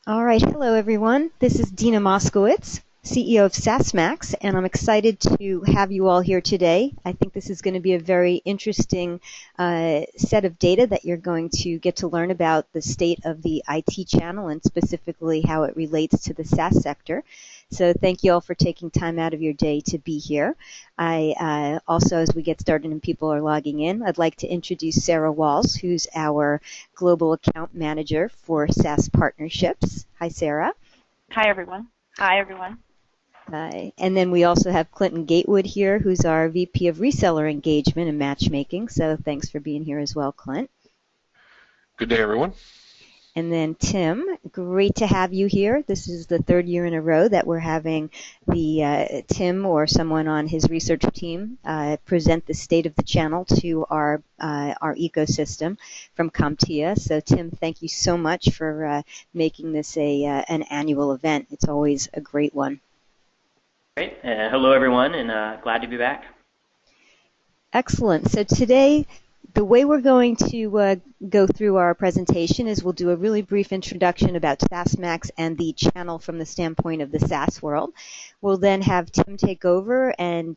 All right, hello everyone. This is Dina Moskowitz, CEO of SaaSmax, and I'm excited to have you all here today. I think this is going to be a very interesting set of data that you're going to get to learn about the state of the IT channel and specifically how it relates to the SaaS sector. So thank you all for taking time out of your day to be here. I also, as we get started and people are logging in, I'd like to introduce Sarah Walls, who's our Global Account Manager for SaaS Partnerships. Hi, Sarah. Hi, everyone. Hi, everyone. And then we also have Clinton Gatewood here, who's our VP of Reseller Engagement and Matchmaking. So thanks for being here as well, Clint. Good day, everyone. And then Tim, great to have you here. This is the third year in a row that we're having the Tim or someone on his research team present the state of the channel to our ecosystem from CompTIA. So Tim, thank you so much for making this an annual event. It's always a great one. Great. Hello, everyone, and glad to be back. Excellent. So today, the way we're going to go through our presentation is we'll do a really brief introduction about SaaSmax and the channel from the standpoint of the SaaS world. We'll then have Tim take over and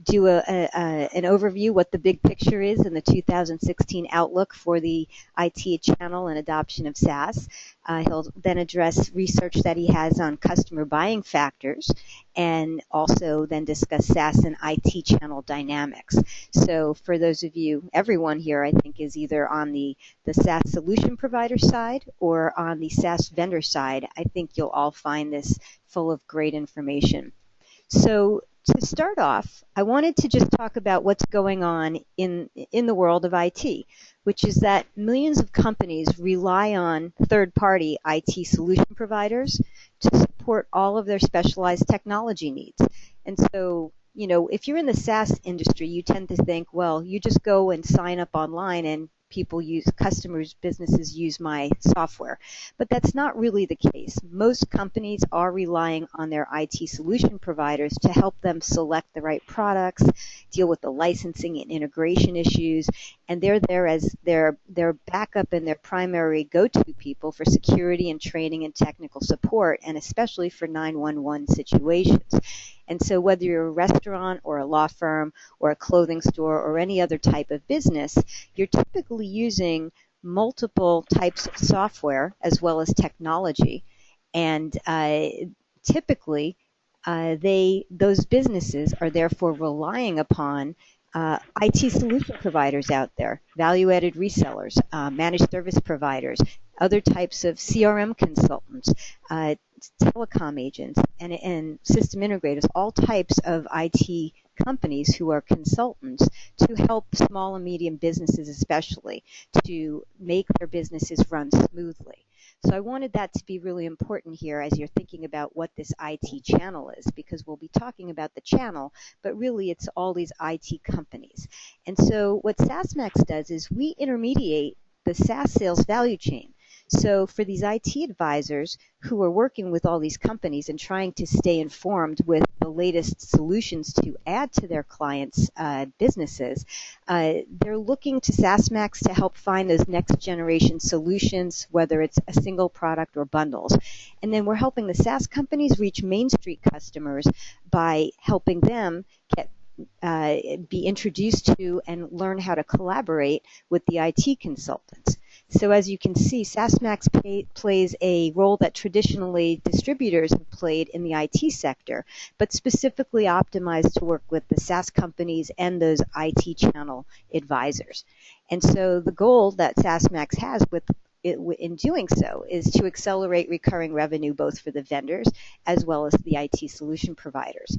do an overview what the big picture is in the 2016 outlook for the IT channel and adoption of SaaS. He'll then address research that he has on customer buying factors and also then discuss SaaS and IT channel dynamics. So for those of you, everyone here I think is either on the SaaS solution provider side or on the SaaS vendor side. I think you'll all find this full of great information. So to start off, I wanted to just talk about what's going on in the world of IT, which is that millions of companies rely on third-party IT solution providers to support all of their specialized technology needs. And so, you know, if you're in the SaaS industry, you tend to think, well, you just go and sign up online and customers, businesses use my software. But that's not really the case. Most companies are relying on their IT solution providers to help them select the right products, deal with the licensing and integration issues, and they're there as their backup and their primary go-to people for security and training and technical support, and especially for 911 situations. And so whether you're a restaurant or a law firm or a clothing store or any other type of business, you're typically using multiple types of software as well as technology. And typically, those businesses are therefore relying upon IT solution providers out there, value-added resellers, managed service providers, other types of CRM consultants, telecom agents, and system integrators, all types of IT companies who are consultants to help small and medium businesses especially to make their businesses run smoothly. So I wanted that to be really important here as you're thinking about what this IT channel is, because we'll be talking about the channel, but really it's all these IT companies. And so what SaaSmax does is we intermediate the SaaS sales value chain. So for these IT advisors who are working with all these companies and trying to stay informed with the latest solutions to add to their clients' businesses, they're looking to SaaSmax to help find those next generation solutions, whether it's a single product or bundles. And then we're helping the SaaS companies reach Main Street customers by helping them be introduced to and learn how to collaborate with the IT consultants. So as you can see, SaaSmax plays a role that traditionally distributors have played in the IT sector, but specifically optimized to work with the SaaS companies and those IT channel advisors. And so the goal that SaaSmax has in doing so is to accelerate recurring revenue both for the vendors as well as the IT solution providers.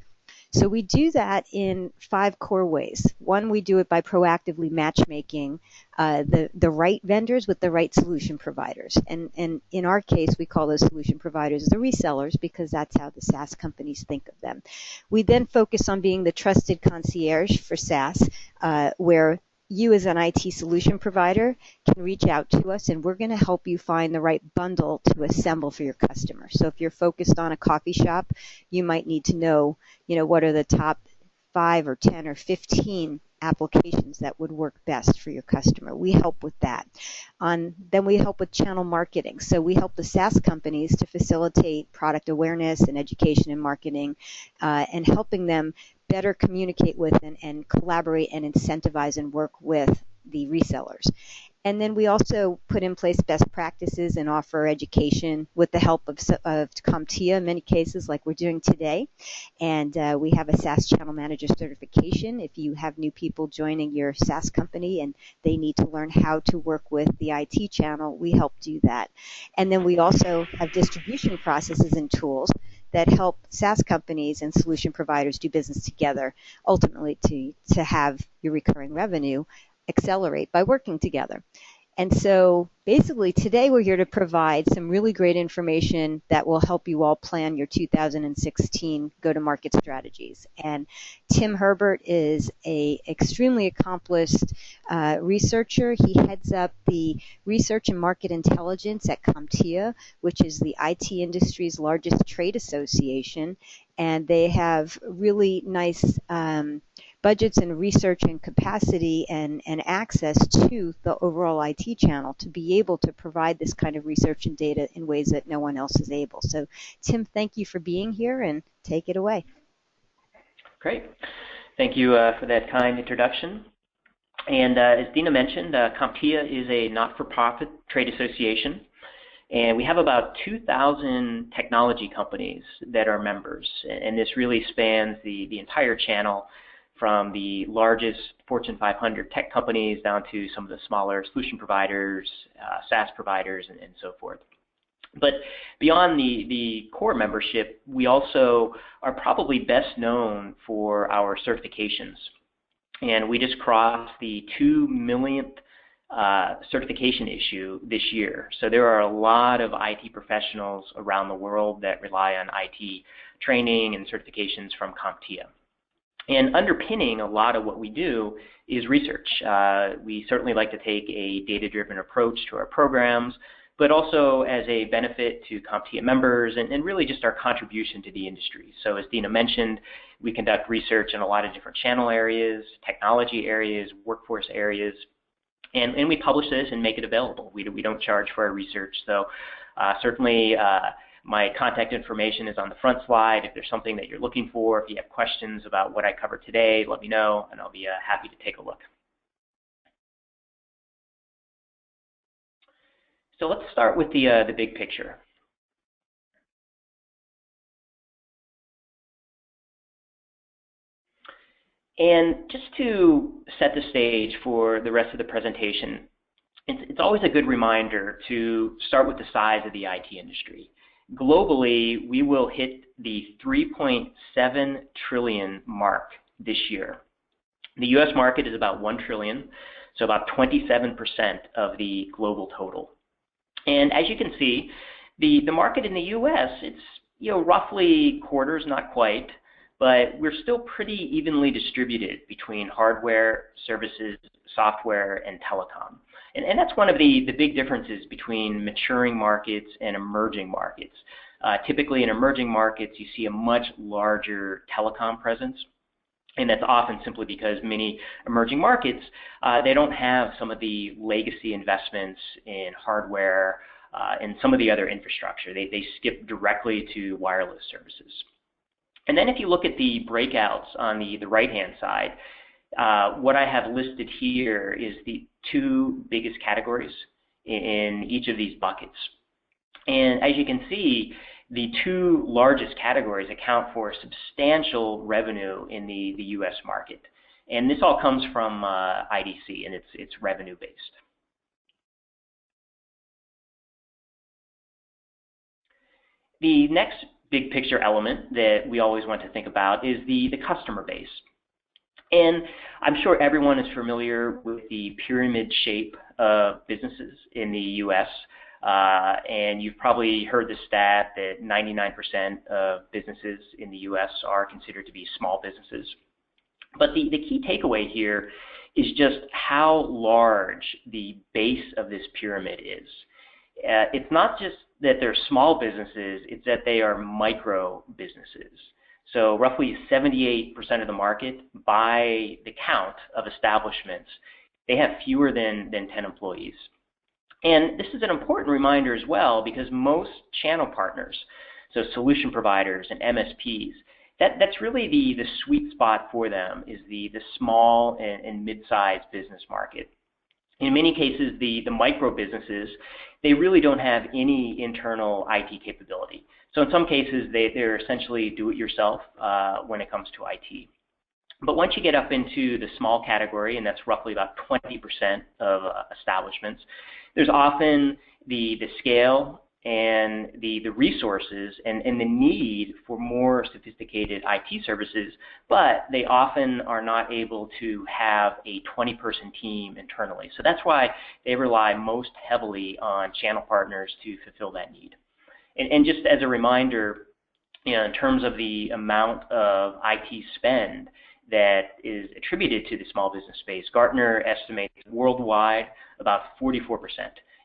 So we do that in 5 core ways. One, we do it by proactively matchmaking the right vendors with the right solution providers. And in our case, we call those solution providers the resellers because that's how the SaaS companies think of them. We then focus on being the trusted concierge for SaaS, where you as an IT solution provider can reach out to us and we're going to help you find the right bundle to assemble for your customer. So if you're focused on a coffee shop, you might need to know, what are the top 5 or 10 or 15 applications that would work best for your customer. We help with that. Then we help with channel marketing. So we help the SaaS companies to facilitate product awareness and education and marketing, and helping them better communicate with and collaborate and incentivize and work with the resellers. And then we also put in place best practices and offer education with the help of CompTIA in many cases, like we're doing today. And we have a SaaS channel manager certification. If you have new people joining your SaaS company and they need to learn how to work with the IT channel, we help do that. And then we also have distribution processes and tools that help SaaS companies and solution providers do business together, ultimately to have your recurring revenue accelerate by working together. And so basically today we're here to provide some really great information that will help you all plan your 2016 go-to-market strategies. And Tim Herbert is an extremely accomplished researcher. He heads up the Research and Market Intelligence at CompTIA, which is the IT industry's largest trade association. And they have really nice budgets and research and capacity and access to the overall IT channel to be able to provide this kind of research and data in ways that no one else is able. So, Tim, thank you for being here, and take it away. Great. Thank you for that kind introduction. And as Dina mentioned, CompTIA is a not-for-profit trade association, and we have about 2,000 technology companies that are members. And this really spans the entire channel, from the largest Fortune 500 tech companies down to some of the smaller solution providers, SaaS providers, and so forth. But beyond the core membership, we also are probably best known for our certifications. And we just crossed the 2 millionth certification issue this year. So there are a lot of IT professionals around the world that rely on IT training and certifications from CompTIA. And underpinning a lot of what we do is research. We certainly like to take a data-driven approach to our programs, but also as a benefit to CompTIA members and really just our contribution to the industry. So as Dina mentioned, we conduct research in a lot of different channel areas, technology areas, workforce areas, and we publish this and make it available. We don't charge for our research, so certainly my contact information is on the front slide. If there's something that you're looking for, if you have questions about what I covered today, let me know, and I'll be happy to take a look. So let's start with the big picture. And just to set the stage for the rest of the presentation, it's always a good reminder to start with the size of the IT industry. Globally, we will hit the 3.7 trillion mark this year. The US market is about 1 trillion, so about 27% of the global total. And as you can see, the market in the US, it's roughly quarters, not quite, but we're still pretty evenly distributed between hardware, services, software, and telecom. And that's one of the big differences between maturing markets and emerging markets. Typically in emerging markets, you see a much larger telecom presence, and that's often simply because many emerging markets, they don't have some of the legacy investments in hardware and some of the other infrastructure. They skip directly to wireless services. And then if you look at the breakouts on the right-hand side, what I have listed here is the 2 biggest categories in each of these buckets. And as you can see, the 2 largest categories account for substantial revenue in the US market. And this all comes from IDC, and it's revenue-based. The next big picture element that we always want to think about is the customer base. And I'm sure everyone is familiar with the pyramid shape of businesses in the US. And you've probably heard the stat that 99% of businesses in the US are considered to be small businesses. But the key takeaway here is just how large the base of this pyramid is. It's not just that they're small businesses, it's that they are micro businesses. So roughly 78% of the market, by the count of establishments, they have fewer than 10 employees. And this is an important reminder as well, because most channel partners, so solution providers and MSPs, that's really the sweet spot for them, is the small and mid-sized business market. In many cases, the micro businesses, they really don't have any internal IT capability. So in some cases, they're essentially do-it-yourself when it comes to IT. But once you get up into the small category, and that's roughly about 20% of establishments, there's often the scale and the resources and the need for more sophisticated IT services, but they often are not able to have a 20-person team internally. So that's why they rely most heavily on channel partners to fulfill that need. And just as a reminder, in terms of the amount of IT spend that is attributed to the small business space, Gartner estimates worldwide about 44%.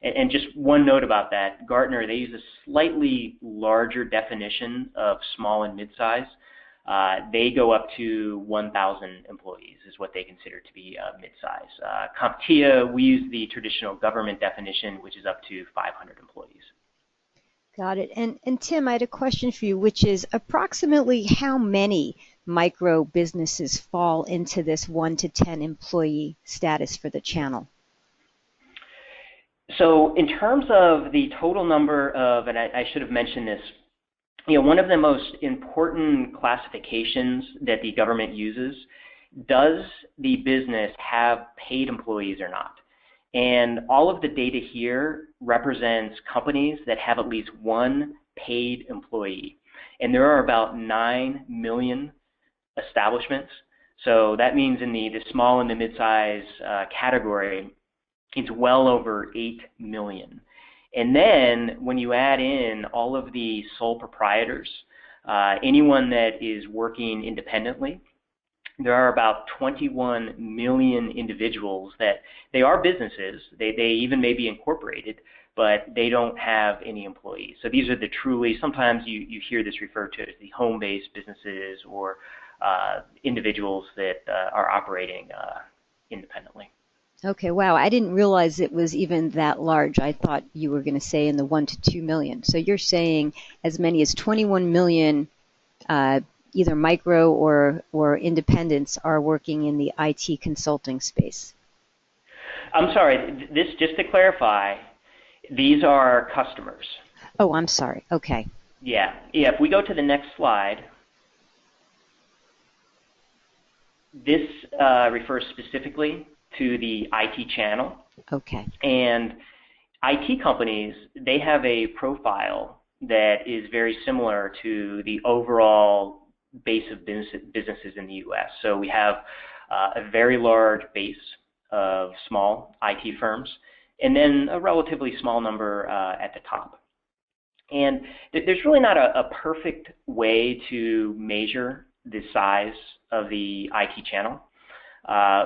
And just one note about that, Gartner, they use a slightly larger definition of small and mid-size. They go up to 1,000 employees is what they consider to be mid-size. CompTIA, we use the traditional government definition, which is up to 500 employees. Got it. And Tim, I had a question for you, which is approximately how many micro businesses fall into this 1 to 10 employee status for the channel? So in terms of the total number of, and I should have mentioned this, one of the most important classifications that the government uses, does the business have paid employees or not? And all of the data here represents companies that have at least one paid employee. And there are about 9 million establishments. So that means in the small and the mid-size category, it's well over 8 million. And then when you add in all of the sole proprietors, anyone that is working independently, there are about 21 million individuals that they are businesses. They even may be incorporated, but they don't have any employees. So these are the truly, sometimes you hear this referred to as the home-based businesses or individuals that are operating independently. Okay, wow. I didn't realize it was even that large. I thought you were going to say in the 1 to 2 million. So you're saying as many as 21 million either micro or independents are working in the IT consulting space. I'm sorry, this, just to clarify, these are customers. Oh, I'm sorry. Okay. Yeah, if we go to the next slide, this refers specifically to the IT channel. Okay. And IT companies, they have a profile that is very similar to the overall base of businesses in the U.S. So we have a very large base of small IT firms, and then a relatively small number at the top. And there's really not a perfect way to measure the size of the IT channel.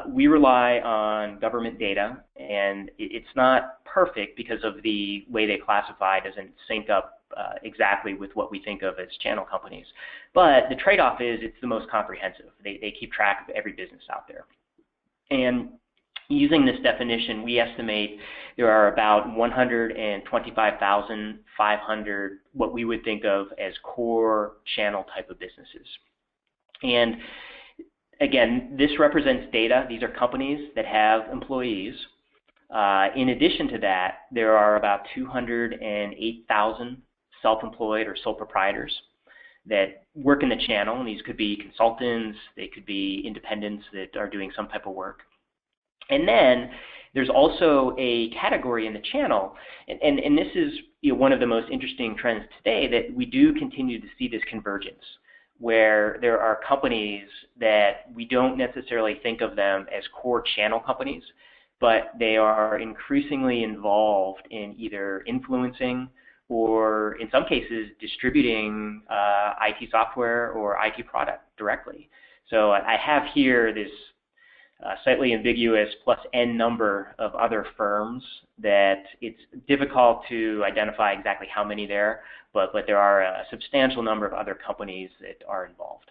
We rely on government data, and it's not perfect because of the way they classify doesn't sync up exactly with what we think of as channel companies. But the trade-off is it's the most comprehensive. They keep track of every business out there. And using this definition, we estimate there are about 125,500 what we would think of as core channel type of businesses. And again, this represents data. These are companies that have employees. In addition to that, there are about 208,000 self-employed or sole proprietors that work in the channel. And these could be consultants, they could be independents that are doing some type of work. And then there's also a category in the channel, and this is one of the most interesting trends today, that we do continue to see this convergence, where there are companies that we don't necessarily think of them as core channel companies, but they are increasingly involved in either influencing or, in some cases, distributing IT software or IT product directly. So I have here this slightly ambiguous plus n number of other firms that it's difficult to identify exactly how many there, but there are a substantial number of other companies that are involved.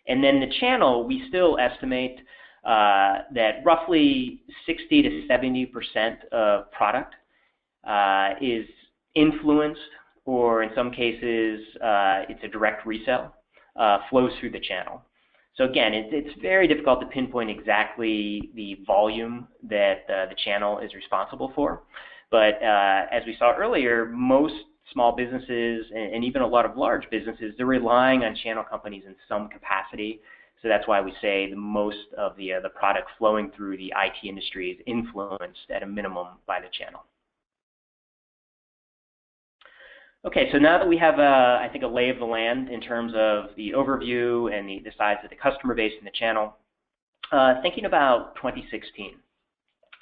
And then the channel, we still estimate that roughly 60 to 70% of product is influenced, or in some cases it's a direct resale, flows through the channel. So again, it's very difficult to pinpoint exactly the volume that the channel is responsible for. But as we saw earlier, most small businesses and even a lot of large businesses, they're relying on channel companies in some capacity. So that's why we say the most of the product flowing through the IT industry is influenced at a minimum by the channel. Okay, so now that we have, I think, a lay of the land in terms of the overview and the size of the customer base in the channel, thinking about 2016.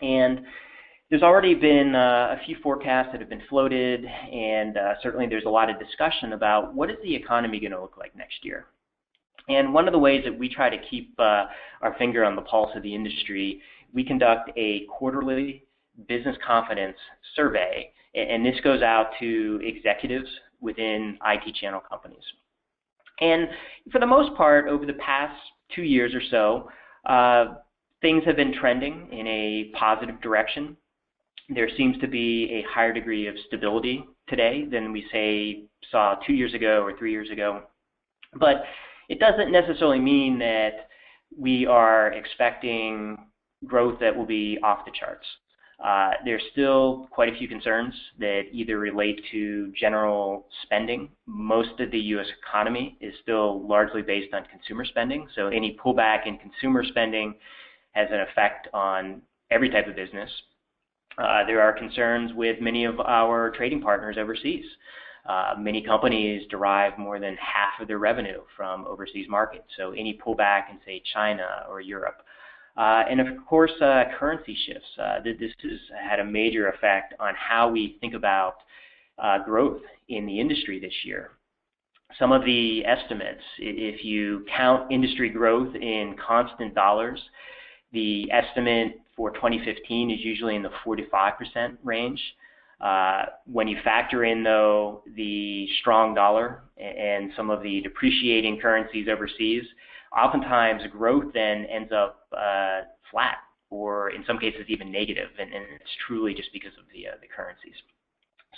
And there's already been a few forecasts that have been floated, and certainly there's a lot of discussion about what is the economy going to look like next year. And one of the ways that we try to keep our finger on the pulse of the industry, we conduct a quarterly business confidence survey, and this goes out to executives within IT channel companies. And for the most part, over the past 2 years or so, things have been trending in a positive direction. There seems to be a higher degree of stability today than we saw 2 years ago or 3 years ago. But it doesn't necessarily mean that we are expecting growth that will be off the charts. There's still quite a few concerns that either relate to general spending. Most of the U.S. economy is still largely based on consumer spending, so any pullback in consumer spending has an effect on every type of business. There are concerns with many of our trading partners overseas. Many companies derive more than half of their revenue from overseas markets, so any pullback in, say, China or Europe. And of course, currency shifts. This has had a major effect on how we think about growth in the industry this year. Some of the estimates, if you count industry growth in constant dollars, the estimate for 2015 is usually in the 4% to 5% range. When you factor in, though, the strong dollar and some of the depreciating currencies overseas, oftentimes growth then ends up flat, or in some cases even negative, and it's truly just because of the currencies.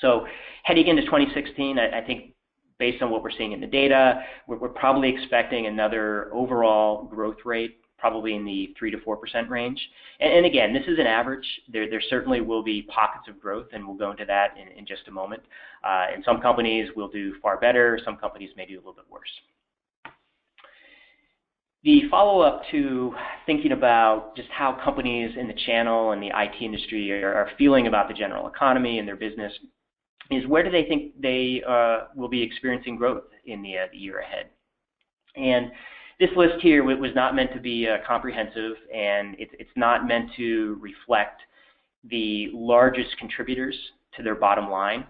So heading into 2016, I think based on what we're seeing in the data, we're probably expecting another overall growth rate, probably in the 3% to 4% range. And again, this is an average. There certainly will be pockets of growth, and we'll go into that in just a moment. And some companies will do far better. Some companies may do a little bit worse. The follow-up to thinking about just how companies in the channel and the IT industry are feeling about the general economy and their business is, where do they think they will be experiencing growth in the year ahead? And this list here was not meant to be comprehensive, and it's not meant to reflect the largest contributors to their bottom line.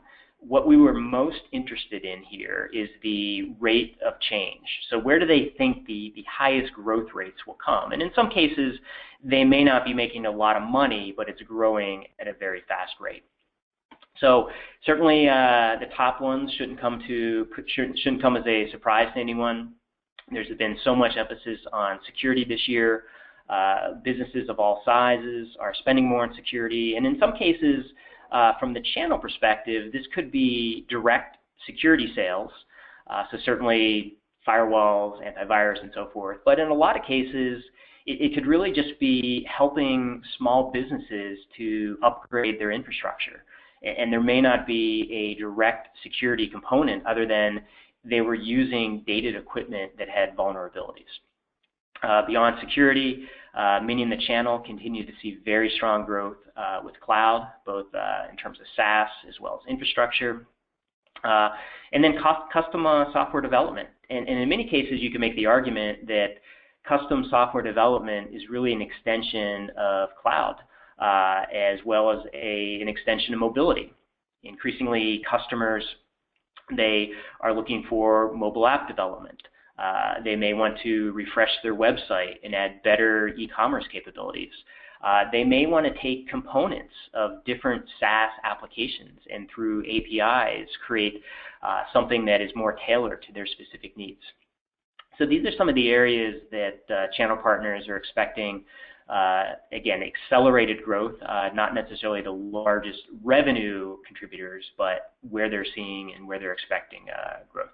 What we were most interested in here is the rate of change. So where do they think the highest growth rates will come? And in some cases, they may not be making a lot of money, but it's growing at a very fast rate. So certainly the top ones shouldn't come as a surprise to anyone. There's been so much emphasis on security this year. Businesses of all sizes are spending more on security, and in some cases, from the channel perspective, this could be direct security sales, so certainly firewalls, antivirus, and so forth. But in a lot of cases, it could really just be helping small businesses to upgrade their infrastructure. And there may not be a direct security component other than they were using dated equipment that had vulnerabilities. Beyond security, many in the channel continue to see very strong growth with cloud, both in terms of SaaS as well as infrastructure. And then custom software development. And in many cases, you can make the argument that custom software development is really an extension of cloud, as well as an extension of mobility. Increasingly, customers, they are looking for mobile app development. They may want to refresh their website and add better e-commerce capabilities. They may want to take components of different SaaS applications and through APIs create something that is more tailored to their specific needs. So these are some of the areas that channel partners are expecting. Again, accelerated growth, not necessarily the largest revenue contributors, but where they're seeing and where they're expecting growth.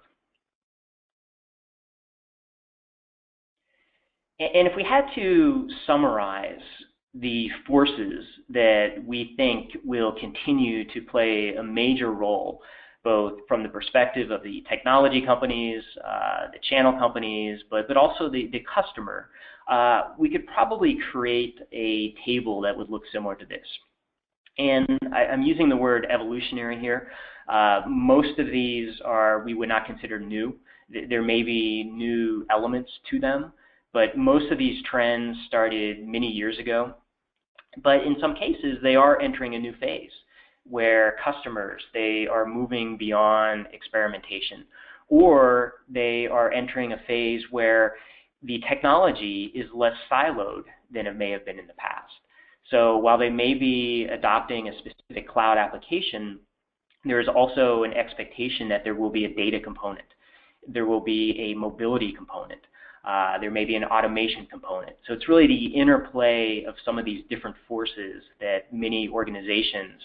And if we had to summarize the forces that we think will continue to play a major role, both from the perspective of the technology companies, the channel companies, but also the customer, we could probably create a table that would look similar to this. And I'm using the word evolutionary here. Most of these we would not consider new. There may be new elements to them, but most of these trends started many years ago. But in some cases, they are entering a new phase where customers, they are moving beyond experimentation, or they are entering a phase where the technology is less siloed than it may have been in the past. So while they may be adopting a specific cloud application, there is also an expectation that there will be a data component. There will be a mobility component. There may be an automation component. So it's really the interplay of some of these different forces that many organizations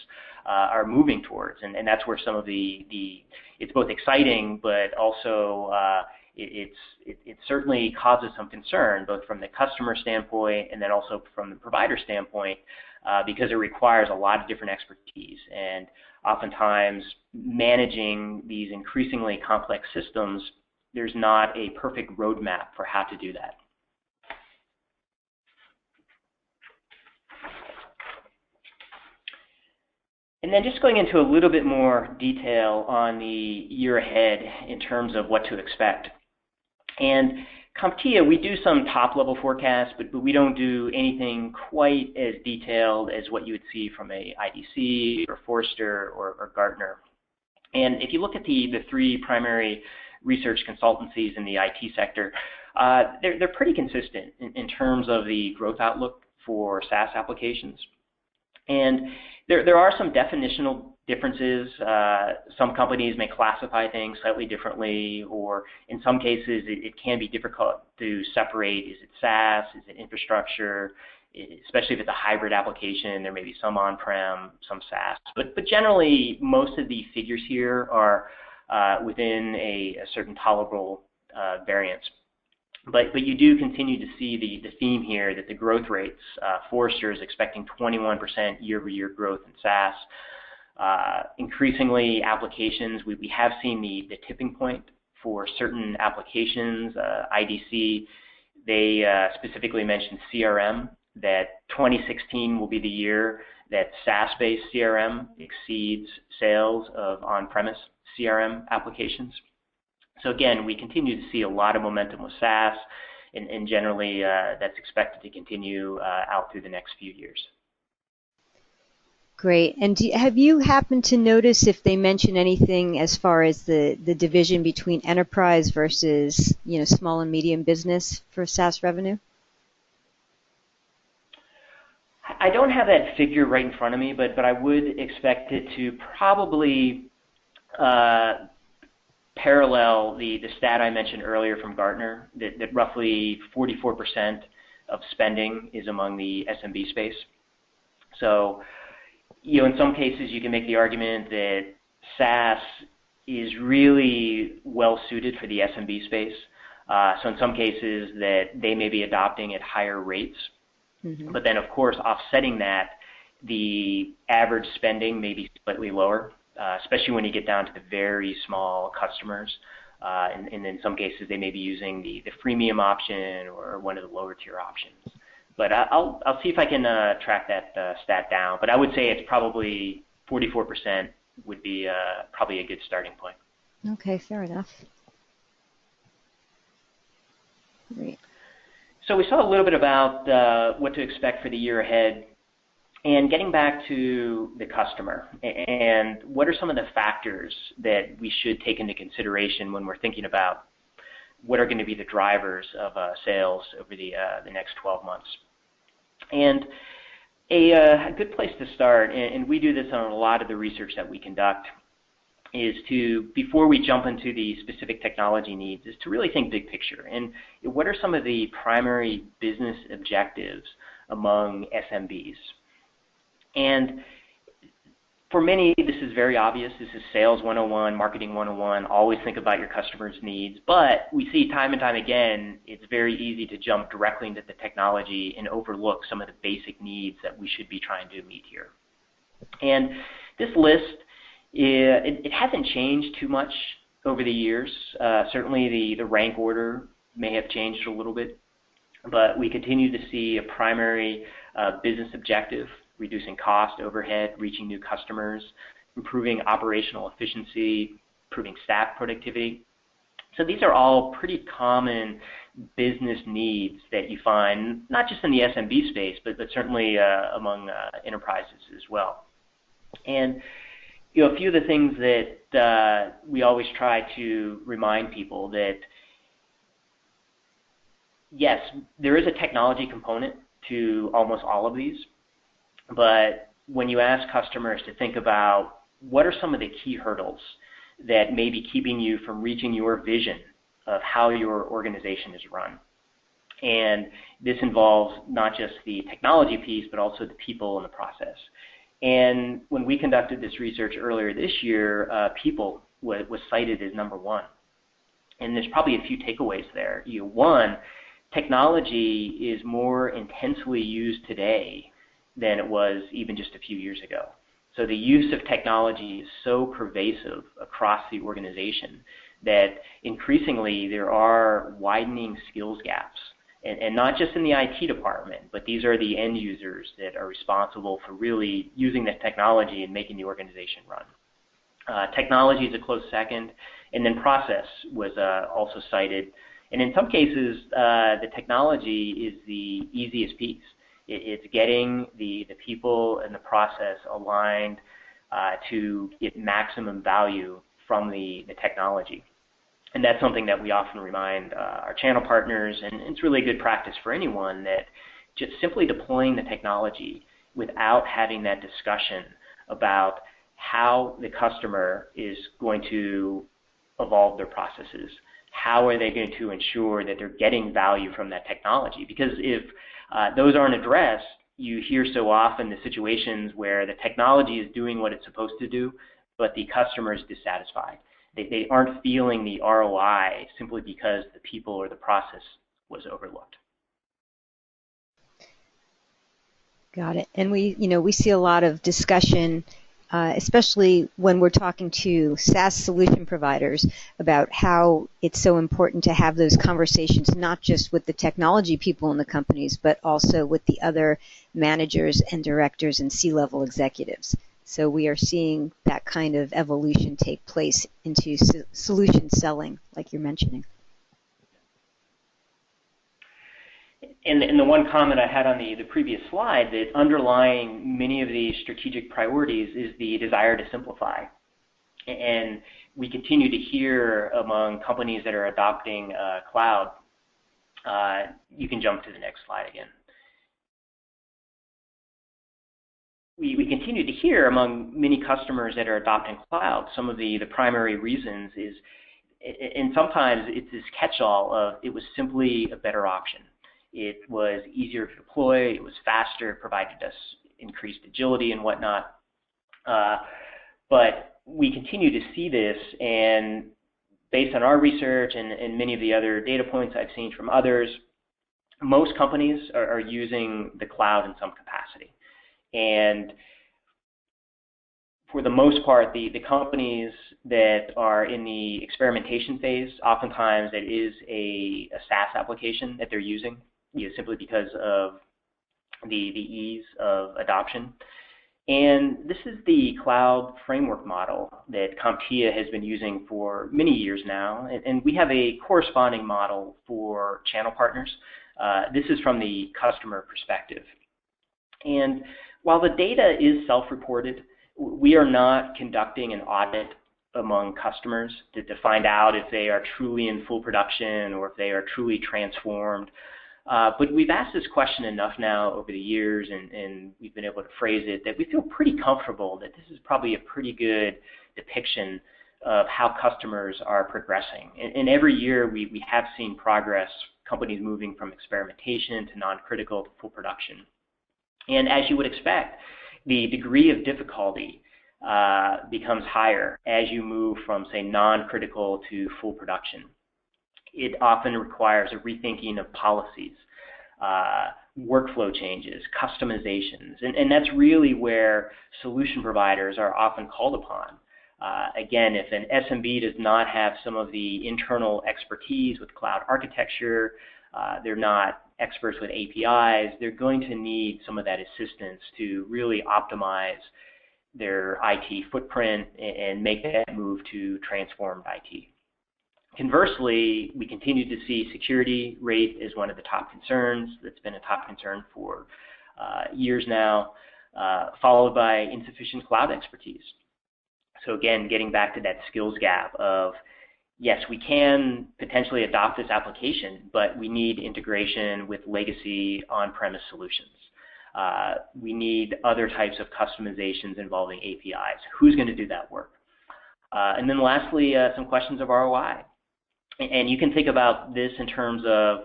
are moving towards, and that's where some of it's both exciting, but also it certainly causes some concern, both from the customer standpoint and then also from the provider standpoint, because it requires a lot of different expertise, and oftentimes managing these increasingly complex systems, there's not a perfect roadmap for how to do that. And then just going into a little bit more detail on the year ahead in terms of what to expect. And CompTIA, we do some top-level forecasts, but we don't do anything quite as detailed as what you would see from a IDC or Forrester or Gartner. And if you look at the three primary research consultancies in the IT sector, they're pretty consistent in terms of the growth outlook for SaaS applications. And there are some definitional differences. Some companies may classify things slightly differently, or in some cases it can be difficult to separate. Is it SaaS? Is it infrastructure? Especially if it's a hybrid application, there may be some on-prem, some SaaS. But generally, most of the figures here are within a certain tolerable variance. But you do continue to see the theme here that the growth rates, Forrester is expecting 21% year-over-year growth in SaaS. Increasingly, applications, we have seen the tipping point for certain applications. IDC, they specifically mentioned CRM, that 2016 will be the year that SaaS-based CRM exceeds sales of on-premise CRM applications. So again, we continue to see a lot of momentum with SaaS, and generally that's expected to continue out through the next few years. Great. And have you happened to notice if they mention anything as far as the division between enterprise versus small and medium business for SaaS revenue? I don't have that figure right in front of me, but I would expect it to probably parallel the stat I mentioned earlier from Gartner, that roughly 44% of spending is among the SMB space. So, in some cases you can make the argument that SaaS is really well suited for the SMB space. So in some cases that they may be adopting at higher rates. Mm-hmm. But then, of course, offsetting that, the average spending may be slightly lower, especially when you get down to the very small customers. And in some cases, they may be using the freemium option or one of the lower tier options. But I'll see if I can track that stat down. But I would say it's probably 44% would be probably a good starting point. Okay, fair enough. Great. So we saw a little bit about what to expect for the year ahead, and getting back to the customer, and what are some of the factors that we should take into consideration when we're thinking about what are going to be the drivers of sales over the next 12 months. And a good place to start, and we do this on a lot of the research that we conduct, is to, before we jump into the specific technology needs, is to really think big picture. And what are some of the primary business objectives among SMBs? And for many, this is very obvious. This is sales 101, marketing 101, always think about your customers' needs. But we see time and time again, it's very easy to jump directly into the technology and overlook some of the basic needs that we should be trying to meet here. And this list, it hasn't changed too much over the years. Certainly the rank order may have changed a little bit, but we continue to see a primary business objective: reducing cost, overhead, reaching new customers, improving operational efficiency, improving staff productivity. So these are all pretty common business needs that you find not just in the SMB space, but certainly among enterprises as well. And a few of the things that we always try to remind people that, yes, there is a technology component to almost all of these, but when you ask customers to think about what are some of the key hurdles that may be keeping you from reaching your vision of how your organization is run, and this involves not just the technology piece, but also the people in the process. And when we conducted this research earlier this year, people was cited as number one. And there's probably a few takeaways there. One, technology is more intensely used today than it was even just a few years ago. So the use of technology is so pervasive across the organization that increasingly there are widening skills gaps. And not just in the IT department, but these are the end users that are responsible for really using the technology and making the organization run. Technology is a close second, and then process was also cited. And in some cases, the technology is the easiest piece. It's getting the people and the process aligned to get maximum value from the technology. And that's something that we often remind our channel partners, and it's really a good practice for anyone, that just simply deploying the technology without having that discussion about how the customer is going to evolve their processes, how are they going to ensure that they're getting value from that technology. Because if those aren't addressed, you hear so often the situations where the technology is doing what it's supposed to do, but the customer is dissatisfied. They aren't feeling the ROI simply because the people or the process was overlooked. Got it. And we see a lot of discussion, especially when we're talking to SaaS solution providers, about how it's so important to have those conversations, not just with the technology people in the companies, but also with the other managers and directors and C-level executives. So we are seeing that kind of evolution take place into solution selling, like you're mentioning. And the one comment I had on the previous slide, that underlying many of these strategic priorities is the desire to simplify. And we continue to hear among companies that are adopting cloud. You can jump to the next slide again. We continue to hear among many customers that are adopting cloud, some of the primary reasons is, and sometimes it's this catch-all of it was simply a better option. It was easier to deploy, it was faster, it provided us increased agility and whatnot. But we continue to see this, and based on our research and many of the other data points I've seen from others, most companies are using the cloud in some capacity. And for the most part, the companies that are in the experimentation phase, oftentimes it is a SaaS application that they're using, simply because of the ease of adoption. And this is the cloud framework model that CompTIA has been using for many years now. And we have a corresponding model for channel partners. This is from the customer perspective. And while the data is self-reported, we are not conducting an audit among customers to find out if they are truly in full production or if they are truly transformed. But we've asked this question enough now over the years, and we've been able to phrase it that we feel pretty comfortable that this is probably a pretty good depiction of how customers are progressing. And every year we have seen progress, companies moving from experimentation to non-critical to full production. And as you would expect, the degree of difficulty becomes higher as you move from, say, non-critical to full production. It often requires a rethinking of policies, workflow changes, customizations, and that's really where solution providers are often called upon. Again, if an SMB does not have some of the internal expertise with cloud architecture, they're not experts with APIs, they're going to need some of that assistance to really optimize their IT footprint and make that move to transformed IT. Conversely, we continue to see security rate as one of the top concerns. That's been a top concern for years now, followed by insufficient cloud expertise. So again, getting back to that skills gap of, yes, we can potentially adopt this application, but we need integration with legacy on-premise solutions. We need other types of customizations involving APIs. Who's going to do that work? And then lastly, some questions of ROI. And you can think about this in terms of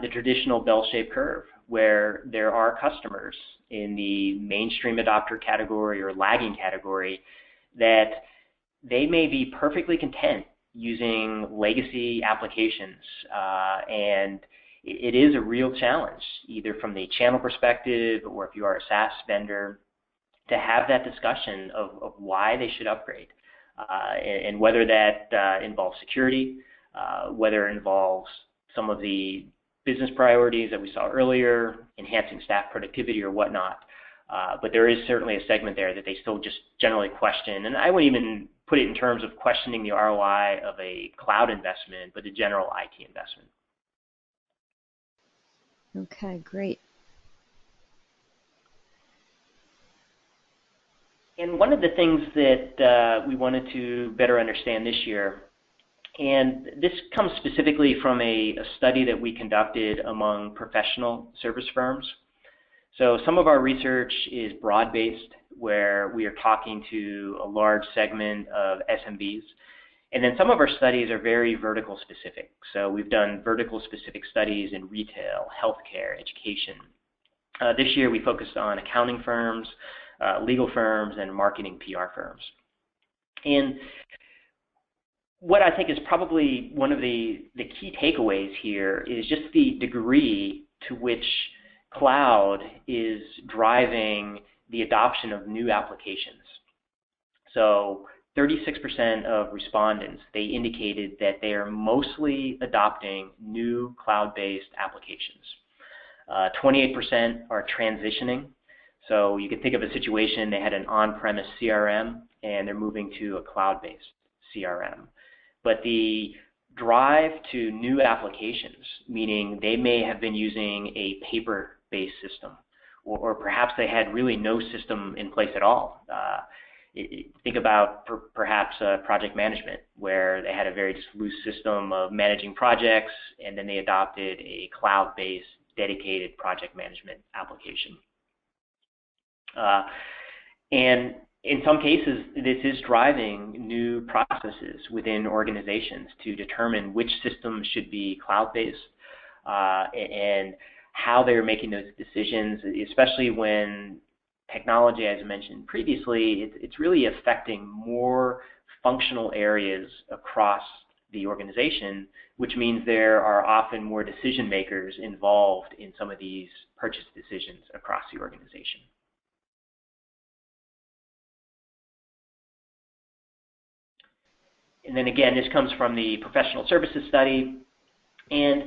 the traditional bell-shaped curve, where there are customers in the mainstream adopter category or lagging category that they may be perfectly content using legacy applications, and it is a real challenge, either from the channel perspective or if you are a SaaS vendor, to have that discussion of why they should upgrade, and whether that involves security, whether it involves some of the business priorities that we saw earlier, enhancing staff productivity or whatnot. But there is certainly a segment there that they still just generally question, and I wouldn't even put it in terms of questioning the ROI of a cloud investment, but the general IT investment. Okay, great. And one of the things that we wanted to better understand this year, and this comes specifically from a study that we conducted among professional service firms. So some of our research is broad-based, where we are talking to a large segment of SMBs. And then some of our studies are very vertical specific. So we've done vertical specific studies in retail, healthcare, education. This year we focused on accounting firms, legal firms, and marketing PR firms. And what I think is probably one of the key takeaways here is just the degree to which cloud is driving the adoption of new applications. So 36% of respondents, they indicated that they are mostly adopting new cloud-based applications. 28% are transitioning. So you can think of a situation, they had an on-premise CRM and they're moving to a cloud-based CRM. But the drive to new applications, meaning they may have been using a paper-based system, or perhaps they had really no system in place at all. Think about perhaps project management, where they had a very just loose system of managing projects, and then they adopted a cloud-based dedicated project management application. And in some cases, this is driving new processes within organizations to determine which systems should be cloud-based, and how they're making those decisions, especially when technology, as I mentioned previously, it's really affecting more functional areas across the organization, which means there are often more decision makers involved in some of these purchase decisions across the organization. And then again, this comes from the professional services study, and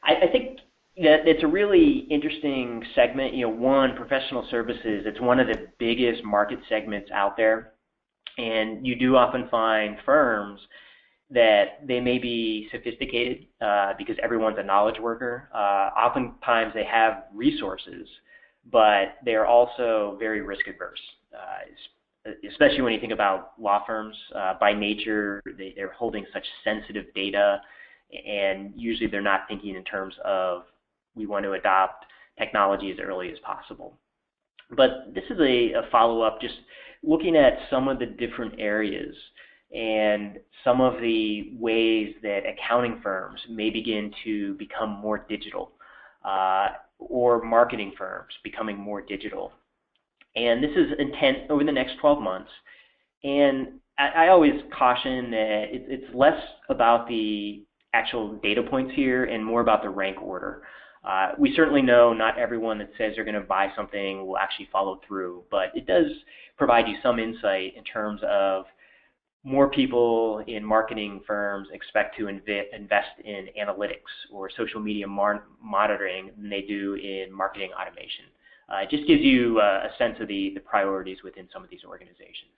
I think that it's a really interesting segment. One, professional services, it's one of the biggest market segments out there, and you do often find firms that they may be sophisticated because everyone's a knowledge worker. Oftentimes they have resources, but they're also very risk adverse. especially when you think about law firms. By nature, they're holding such sensitive data, and usually they're not thinking in terms of we want to adopt technology as early as possible. But this is a follow-up, just looking at some of the different areas and some of the ways that accounting firms may begin to become more digital, or marketing firms becoming more digital. And this is intent over the next 12 months. And I always caution that it's less about the actual data points here and more about the rank order. We certainly know not everyone that says they're going to buy something will actually follow through, but it does provide you some insight in terms of more people in marketing firms expect to invest in analytics or social media monitoring than they do in marketing automation. It just gives you a sense of the priorities within some of these organizations.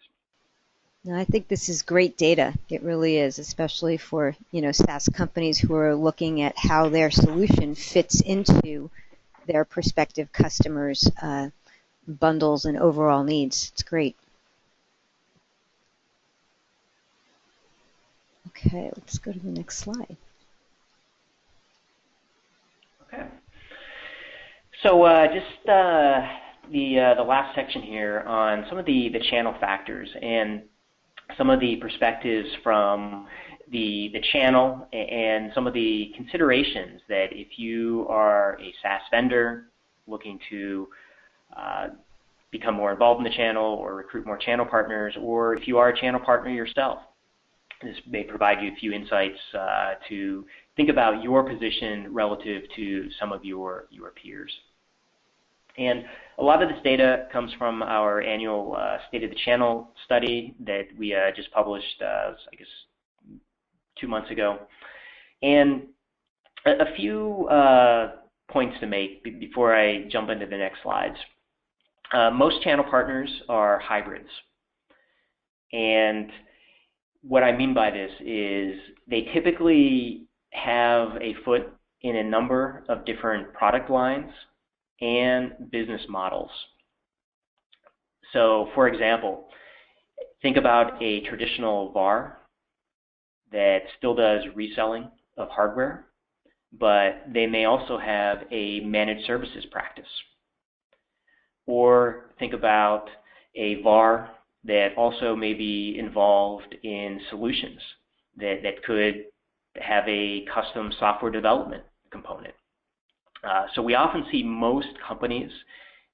No, I think this is great data. It really is, especially for SaaS companies who are looking at how their solution fits into their prospective customers' bundles and overall needs. It's great. Okay, let's go to the next slide. Okay. So just the last section here on some of the channel factors and some of the perspectives from the channel and some of the considerations that if you are a SaaS vendor looking to become more involved in the channel or recruit more channel partners, or if you are a channel partner yourself, this may provide you a few insights to think about your position relative to some of your peers. And a lot of this data comes from our annual State of the Channel study that we just published, I guess, 2 months ago. And a few points to make before I jump into the next slides. Most channel partners are hybrids. And what I mean by this is they typically have a foot in a number of different product lines and business models. So, for example, think about a traditional VAR that still does reselling of hardware, but they may also have a managed services practice. Or think about a VAR that also may be involved in solutions that could have a custom software development component. So we often see most companies,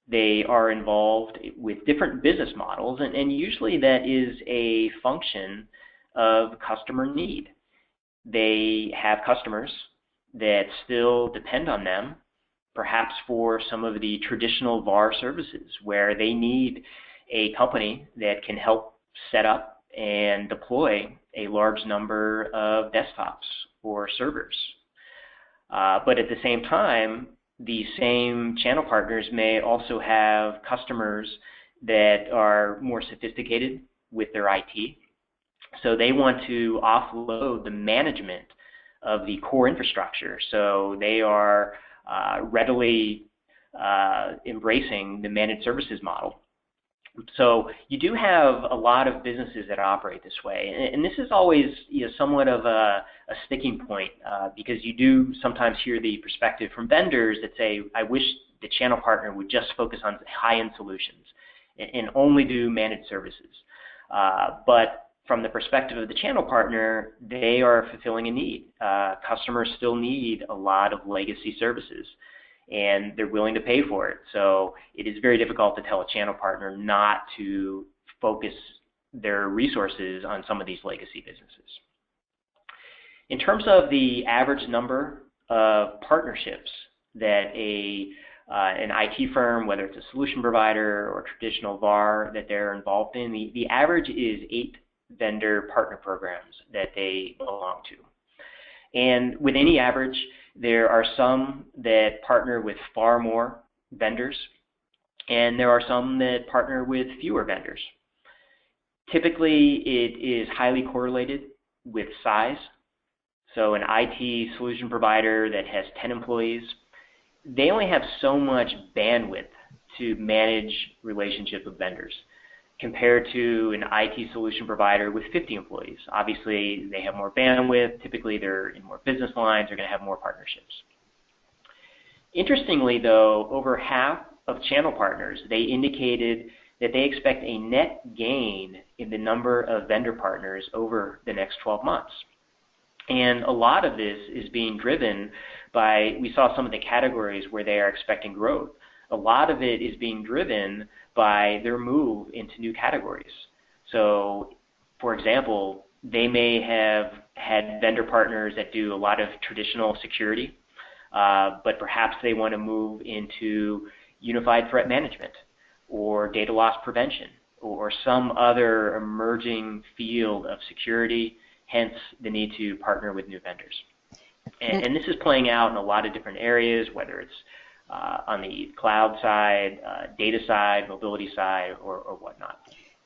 they are involved with different business models, and usually that is a function of customer need. They have customers that still depend on them, perhaps for some of the traditional VAR services where they need a company that can help set up and deploy a large number of desktops or servers. But at the same time, the same channel partners may also have customers that are more sophisticated with their IT. So they want to offload the management of the core infrastructure. So they are readily embracing the managed services model. So you do have a lot of businesses that operate this way, and this is always somewhat of a sticking point because you do sometimes hear the perspective from vendors that say, I wish the channel partner would just focus on high-end solutions and only do managed services. But from the perspective of the channel partner, they are fulfilling a need. Customers still need a lot of legacy services, and they're willing to pay for it. So it is very difficult to tell a channel partner not to focus their resources on some of these legacy businesses. In terms of the average number of partnerships that an IT firm, whether it's a solution provider or traditional VAR, that they're involved in, the average is 8 vendor partner programs that they belong to. And with any average, there are some that partner with far more vendors, and there are some that partner with fewer vendors. Typically, it is highly correlated with size. So an IT solution provider that has 10 employees, they only have so much bandwidth to manage relationships with vendors. compared to an IT solution provider with 50 employees. Obviously, they have more bandwidth. Typically, they're in more business lines. They're going to have more partnerships. Interestingly, though, over half of channel partners, they indicated that they expect a net gain in the number of vendor partners over the next 12 months. And a lot of this is being driven by, we saw some of the categories where they are expecting growth. A lot of it is being driven by their move into new categories. So, for example, they may have had vendor partners that do a lot of traditional security, but perhaps they want to move into unified threat management or data loss prevention or some other emerging field of security, hence the need to partner with new vendors. And this is playing out in a lot of different areas, whether it's on the cloud side, data side, mobility side, or whatnot.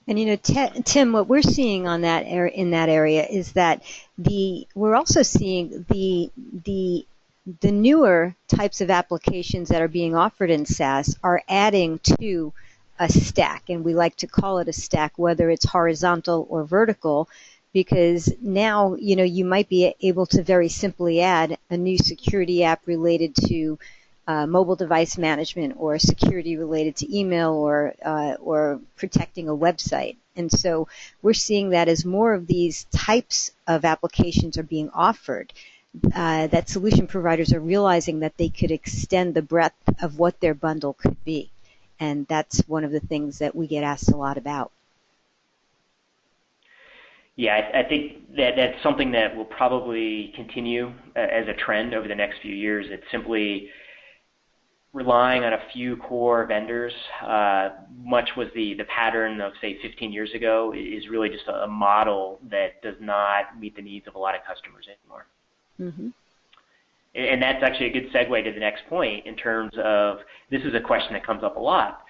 And Tim, what we're seeing on that in that area is that we're also seeing the newer types of applications that are being offered in SaaS are adding to a stack, and we like to call it a stack, whether it's horizontal or vertical, because now you might be able to very simply add a new security app related to mobile device management or security related to email or protecting a website. And so we're seeing that as more of these types of applications are being offered, that solution providers are realizing that they could extend the breadth of what their bundle could be. And that's one of the things that we get asked a lot about. Yeah, I think that's something that will probably continue as a trend over the next few years. It's simply relying on a few core vendors, much was the pattern of, say, 15 years ago, is really just a model that does not meet the needs of a lot of customers anymore. Mm-hmm. And that's actually a good segue to the next point in terms of, this is a question that comes up a lot.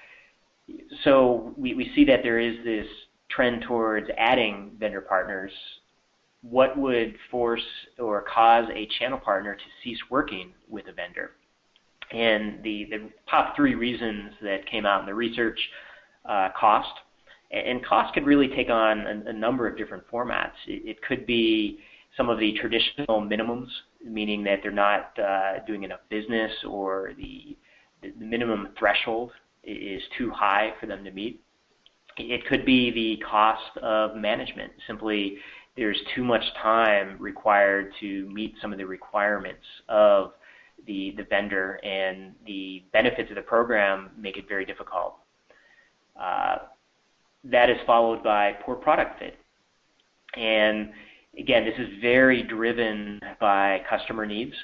So we see that there is this trend towards adding vendor partners. What would force or cause a channel partner to cease working with a vendor? And the top three reasons that came out in the research, cost. And cost could really take on a number of different formats. It could be some of the traditional minimums, meaning that they're not doing enough business, or the minimum threshold is too high for them to meet. It could be the cost of management. Simply, there's too much time required to meet some of the requirements of the vendor, and the benefits of the program make it very difficult. That is followed by poor product fit. And again, this is very driven by customer needs.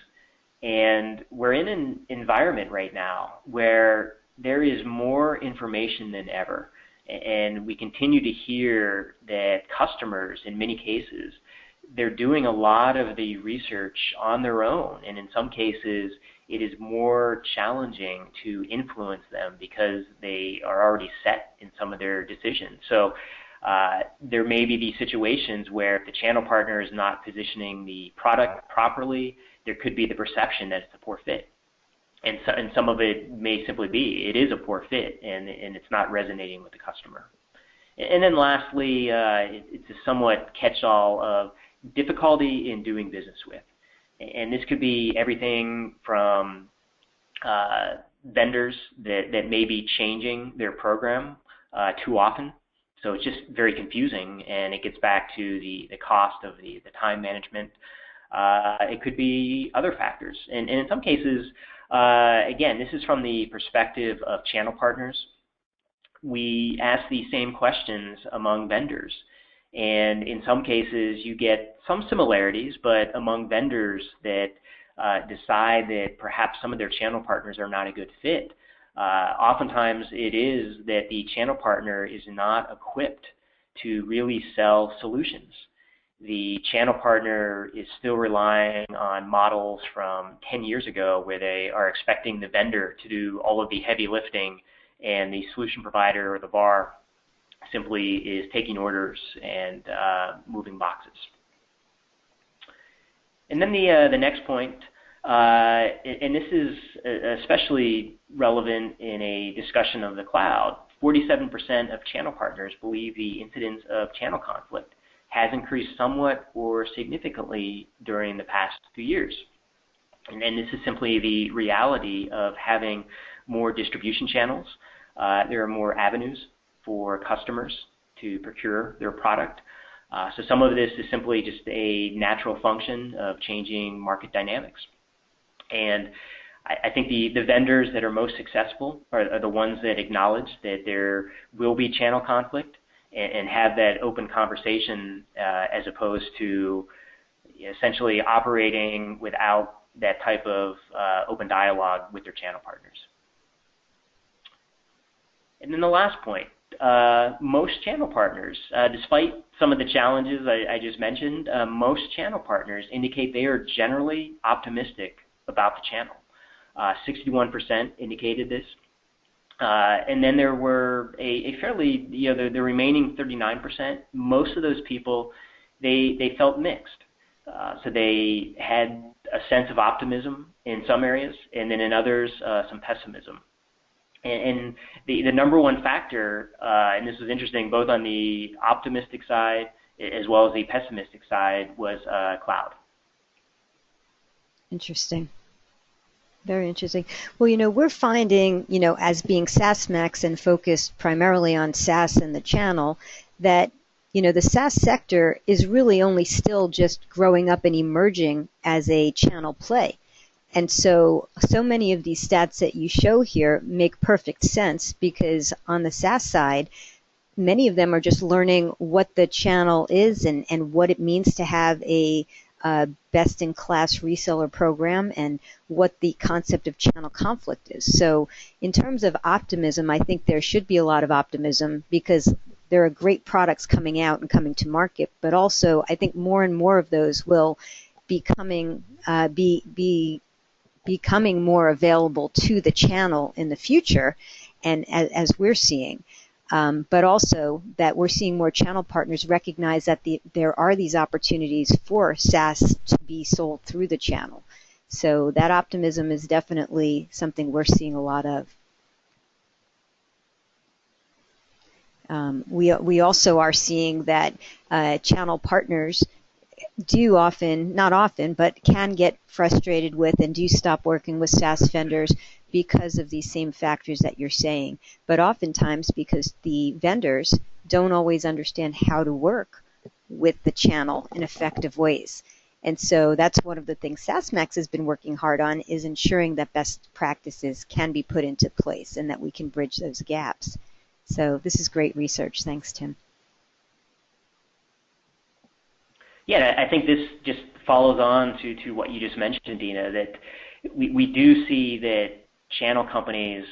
And we're in an environment right now where there is more information than ever. And we continue to hear that customers, in many cases, they're doing a lot of the research on their own. And in some cases, it is more challenging to influence them because they are already set in some of their decisions. So there may be these situations where if the channel partner is not positioning the product properly, there could be the perception that it's a poor fit. And some of it may simply be, it is a poor fit, and it's not resonating with the customer. And then lastly, it's a somewhat catch-all of difficulty in doing business with. And this could be everything from vendors that may be changing their program too often. So it's just very confusing, and it gets back to the cost of the time management. It could be other factors. And in some cases, again, this is from the perspective of channel partners. We ask these same questions among vendors. And in some cases, you get some similarities, but among vendors that decide that perhaps some of their channel partners are not a good fit, oftentimes it is that the channel partner is not equipped to really sell solutions. The channel partner is still relying on models from 10 years ago where they are expecting the vendor to do all of the heavy lifting, and the solution provider or the VAR simply is taking orders and moving boxes. And then the next point, and this is especially relevant in a discussion of the cloud, 47% of channel partners believe the incidence of channel conflict has increased somewhat or significantly during the past 2 years. And this is simply the reality of having more distribution channels. There are more avenues for customers to procure their product. So some of this is simply just a natural function of changing market dynamics. And I think the vendors that are most successful are the ones that acknowledge that there will be channel conflict and have that open conversation as opposed to essentially operating without that type of open dialogue with their channel partners. And then the last point, most channel partners, despite some of the challenges I just mentioned, most channel partners indicate they are generally optimistic about the channel. 61% indicated this. And then there were a fairly, the remaining 39%, most of those people, they felt mixed. So they had a sense of optimism in some areas, and then in others, some pessimism. And the number one factor, and this was interesting, both on the optimistic side as well as the pessimistic side, was cloud. Interesting. Very interesting. Well, we're finding, as being SaaS Max and focused primarily on SaaS and the channel, that, the SaaS sector is really only still just growing up and emerging as a channel play. And so many of these stats that you show here make perfect sense because on the SaaS side, many of them are just learning what the channel is and what it means to have a best-in-class reseller program and what the concept of channel conflict is. So in terms of optimism, I think there should be a lot of optimism because there are great products coming out and coming to market, but also I think more and more of those will be becoming more available to the channel in the future, and as we're seeing. But also that we're seeing more channel partners recognize that there are these opportunities for SaaS to be sold through the channel. So that optimism is definitely something we're seeing a lot of. We also are seeing that channel partners do often, not often, but can get frustrated with and do stop working with SaaS vendors because of these same factors that you're saying, but oftentimes because the vendors don't always understand how to work with the channel in effective ways. And so that's one of the things SaaS Max has been working hard on, is ensuring that best practices can be put into place and that we can bridge those gaps. So this is great research. Thanks, Tim. Yeah, I think this just follows on to what you just mentioned, Dina, that we do see that channel companies,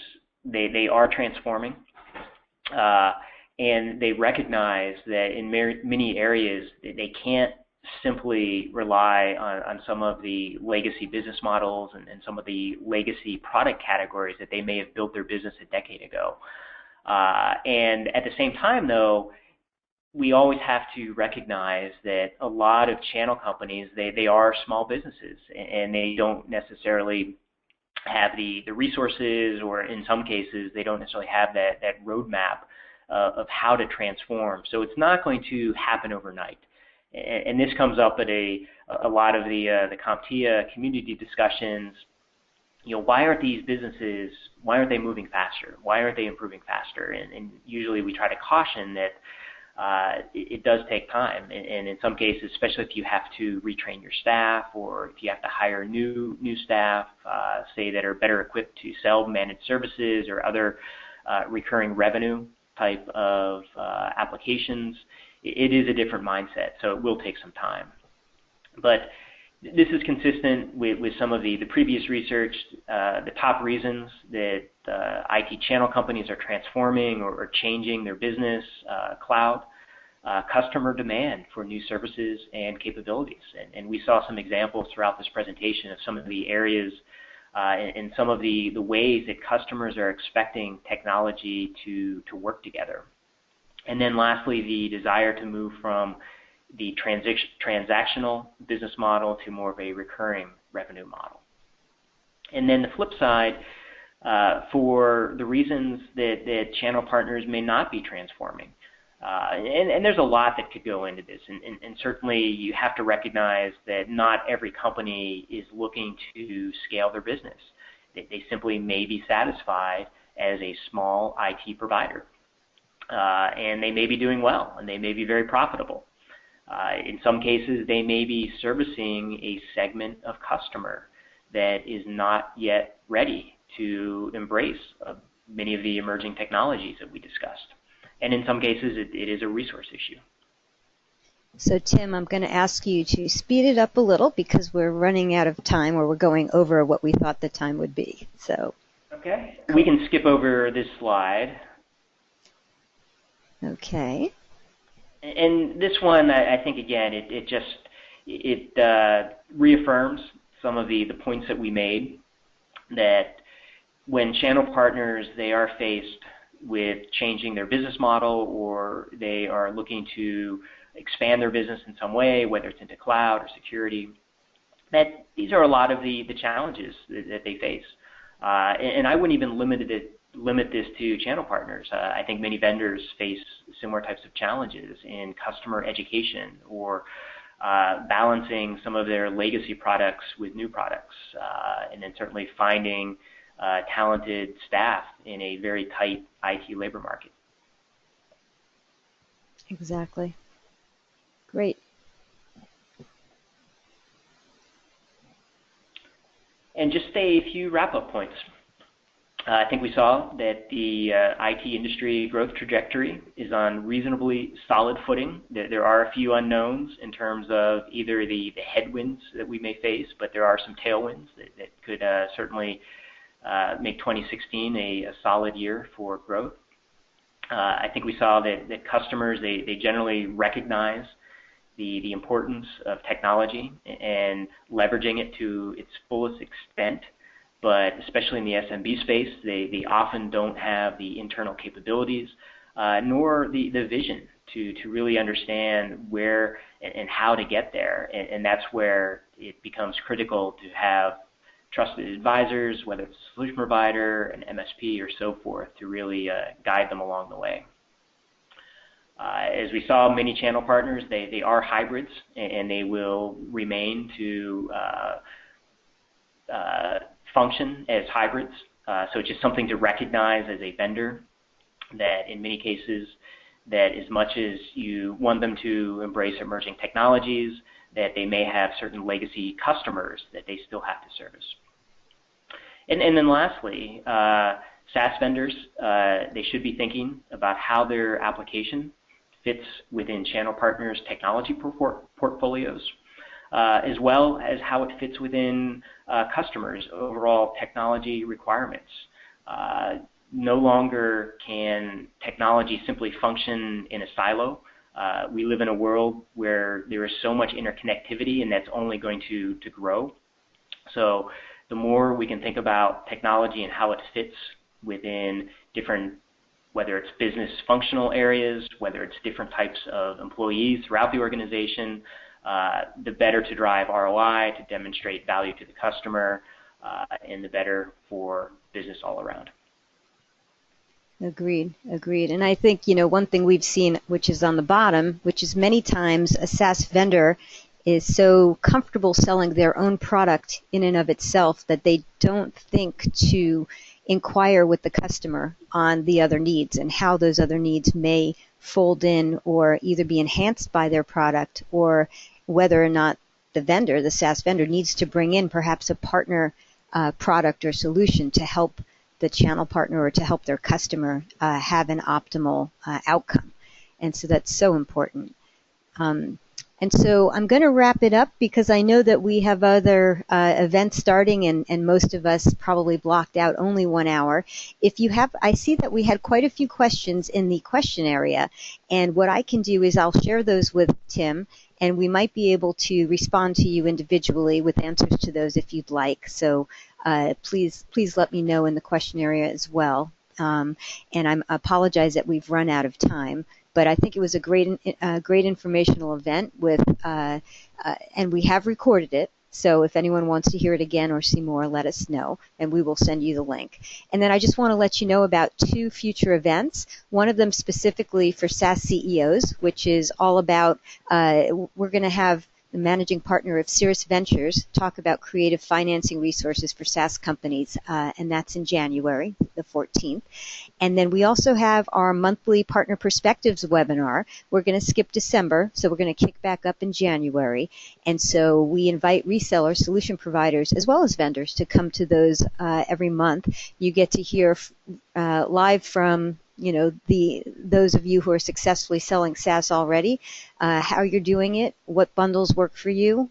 they are transforming, and they recognize that in many areas they can't simply rely on some of the legacy business models and some of the legacy product categories that they may have built their business a decade ago. And at the same time, though, we always have to recognize that a lot of channel companies, they are small businesses, and they don't necessarily have the resources, or in some cases, they don't necessarily have that roadmap of how to transform. So it's not going to happen overnight. And this comes up at a lot of the CompTIA community discussions. Why aren't these businesses, why aren't they moving faster? Why aren't they improving faster? And usually we try to caution that it does take time, and in some cases, especially if you have to retrain your staff, or if you have to hire new staff, say that are better equipped to sell managed services or other recurring revenue type of applications, it is a different mindset, so it will take some time. But this is consistent with some of the previous research. The top reasons that IT channel companies are transforming or changing their business: cloud, customer demand for new services and capabilities. And we saw some examples throughout this presentation of some of the areas and some of the ways that customers are expecting technology to work together. And then lastly, the desire to move from the transactional business model to more of a recurring revenue model. And then the flip side, for the reasons that channel partners may not be transforming. And there's a lot that could go into this, and certainly you have to recognize that not every company is looking to scale their business. They simply may be satisfied as a small IT provider, and they may be doing well, and they may be very profitable. In some cases, they may be servicing a segment of customer that is not yet ready to embrace many of the emerging technologies that we discussed. And in some cases, it is a resource issue. So, Tim, I'm going to ask you to speed it up a little because we're running out of time, or we're going over what we thought the time would be. So, okay, we can skip over this slide. Okay. And this one, I think, again, it reaffirms some of the points that we made, that when channel partners, they are faced with changing their business model, or they are looking to expand their business in some way, whether it's into cloud or security, that these are a lot of the challenges that they face. And I wouldn't even limit this to channel partners. I think many vendors face similar types of challenges in customer education, or balancing some of their legacy products with new products, and then certainly finding talented staff in a very tight IT labor market. Exactly. Great. And just a few wrap-up points. I think we saw that the IT industry growth trajectory is on reasonably solid footing. There are a few unknowns in terms of either the headwinds that we may face, but there are some tailwinds that could certainly make 2016 a solid year for growth. I think we saw that customers, they generally recognize the importance of technology and leveraging it to its fullest extent, but especially in the SMB space, they often don't have the internal capabilities nor the vision to really understand where and how to get there, and that's where it becomes critical to have trusted advisors, whether it's a solution provider, an MSP, or so forth, to really guide them along the way. As we saw, many channel partners, they are hybrids, and they will remain to function as hybrids. So it's just something to recognize as a vendor, that in many cases, that as much as you want them to embrace emerging technologies, that they may have certain legacy customers that they still have to service. And then lastly, SaaS vendors, they should be thinking about how their application fits within channel partners' technology portfolios, as well as how it fits within customers' overall technology requirements. No longer can technology simply function in a silo. We live in a world where there is so much interconnectivity, and that's only going to grow. So the more we can think about technology and how it fits within different, whether it's business functional areas, whether it's different types of employees throughout the organization, the better to drive ROI, to demonstrate value to the customer, and the better for business all around. Agreed. And I think, one thing we've seen, which is on the bottom, which is many times a SaaS vendor is so comfortable selling their own product in and of itself that they don't think to inquire with the customer on the other needs and how those other needs may fold in or either be enhanced by their product, or whether or not the vendor, the SaaS vendor, needs to bring in perhaps a partner product or solution to help the channel partner or to help their customer have an optimal outcome. And so that's so important. And so I'm going to wrap it up because I know that we have other events starting, and most of us probably blocked out only 1 hour. If you have, I see that we had quite a few questions in the question area, and what I can do is I'll share those with Tim, and we might be able to respond to you individually with answers to those if you'd like. So please let me know in the question area as well. And I apologize that we've run out of time. But I think it was a great informational event with, and we have recorded it. So if anyone wants to hear it again or see more, let us know, and we will send you the link. And then I just want to let you know about 2 future events, one of them specifically for SaaS CEOs, which is all about, we're going to have the managing partner of Cirrus Ventures talk about creative financing resources for SaaS companies, and that's in January, the 14th. And then we also have our monthly Partner Perspectives webinar. We're going to skip December, so we're going to kick back up in January. And so we invite resellers, solution providers, as well as vendors to come to those every month. You get to hear live from those of you who are successfully selling SaaS already, how you're doing it, what bundles work for you,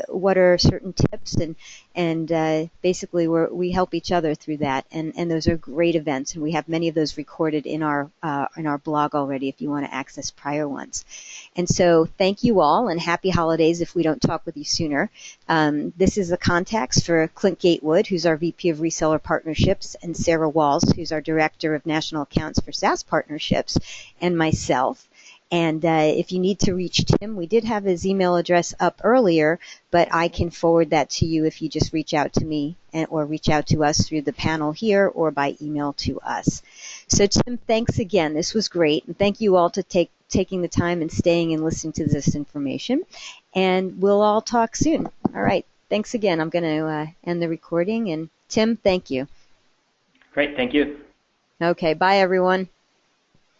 what are certain tips, and basically we help each other through that. And those are great events, and we have many of those recorded in our blog already if you want to access prior ones. And so thank you all, and happy holidays if we don't talk with you sooner. This is the contacts for Clint Gatewood, who's our VP of Reseller Partnerships, and Sarah Walls, who's our Director of National Accounts for SaaS Partnerships, and myself. And if you need to reach Tim, we did have his email address up earlier, but I can forward that to you if you just reach out to me or reach out to us through the panel here or by email to us. So Tim, thanks again. This was great. And thank you all to taking the time and staying and listening to this information. And we'll all talk soon. All right. Thanks again. I'm going to end the recording. And Tim, thank you. Great. Thank you. Okay. Bye, everyone.